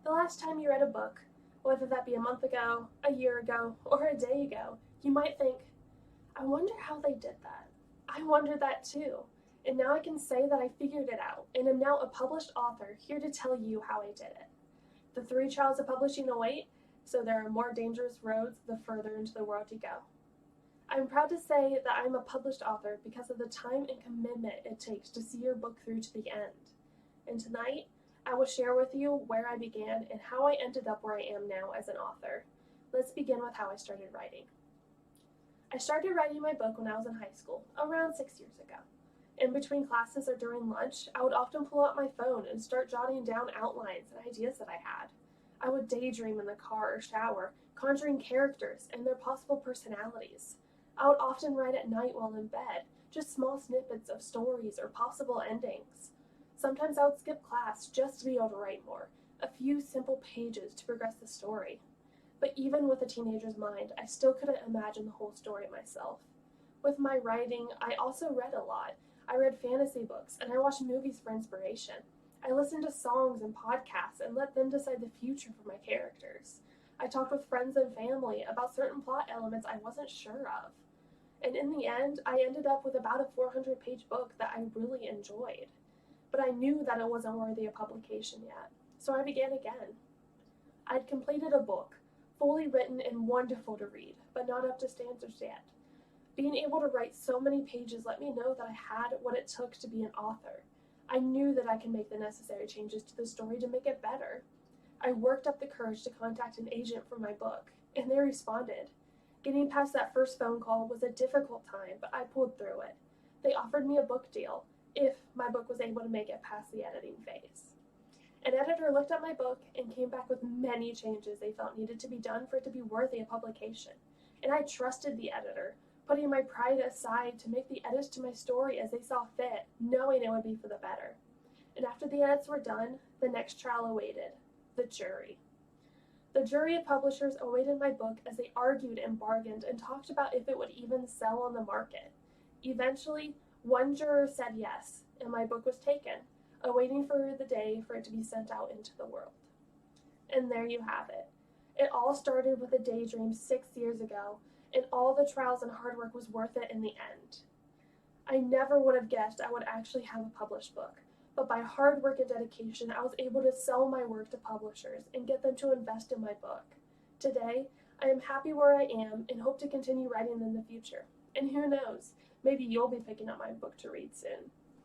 The last time you read a book, whether that be a month ago, a year ago, or a day ago, you might think, I wonder how they did that. I wondered that too. And now I can say that I figured it out and am now a published author here to tell you how I did it. The three trials of publishing await, so there are more dangerous roads the further into the world you go. I'm proud to say that I'm a published author because of the time and commitment it takes to see your book through to the end. And tonight, I will share with you where I began and how I ended up where I am now as an author. Let's begin with how I started writing. I started writing my book when I was in high school, around 6 years ago. In between classes or during lunch, I would often pull out my phone and start jotting down outlines and ideas that I had. I would daydream in the car or shower, conjuring characters and their possible personalities. I would often write at night while in bed, just small snippets of stories or possible endings. Sometimes I would skip class just to be able to write more, a few simple pages to progress the story. But even with a teenager's mind, I still couldn't imagine the whole story myself. With my writing, I also read a lot. I read fantasy books and I watched movies for inspiration. I listened to songs and podcasts and let them decide the future for my characters. I talked with friends and family about certain plot elements I wasn't sure of. And in the end, I ended up with about a 400-page book that I really enjoyed. But I knew that it wasn't worthy of publication yet, so I began again. I'd completed a book, fully written and wonderful to read, but not up to standards yet. Being able to write so many pages let me know that I had what it took to be an author. I knew that I could make the necessary changes to the story to make it better. I worked up the courage to contact an agent for my book, and they responded. Getting past that first phone call was a difficult time, but I pulled through it. They offered me a book deal, if my book was able to make it past the editing phase. An editor looked at my book and came back with many changes they felt needed to be done for it to be worthy of publication, and I trusted the editor, putting my pride aside to make the edits to my story as they saw fit, knowing it would be for the better. And after the edits were done, the next trial awaited, the jury. The jury of publishers awaited my book as they argued and bargained and talked about if it would even sell on the market. Eventually, one juror said yes, and my book was taken, awaiting for the day for it to be sent out into the world. And there you have it. It all started with a daydream 6 years ago, and all the trials and hard work was worth it in the end. I never would have guessed I would actually have a published book, but by hard work and dedication, I was able to sell my work to publishers and get them to invest in my book. Today, I am happy where I am and hope to continue writing in the future. And who knows, maybe you'll be picking up my book to read soon.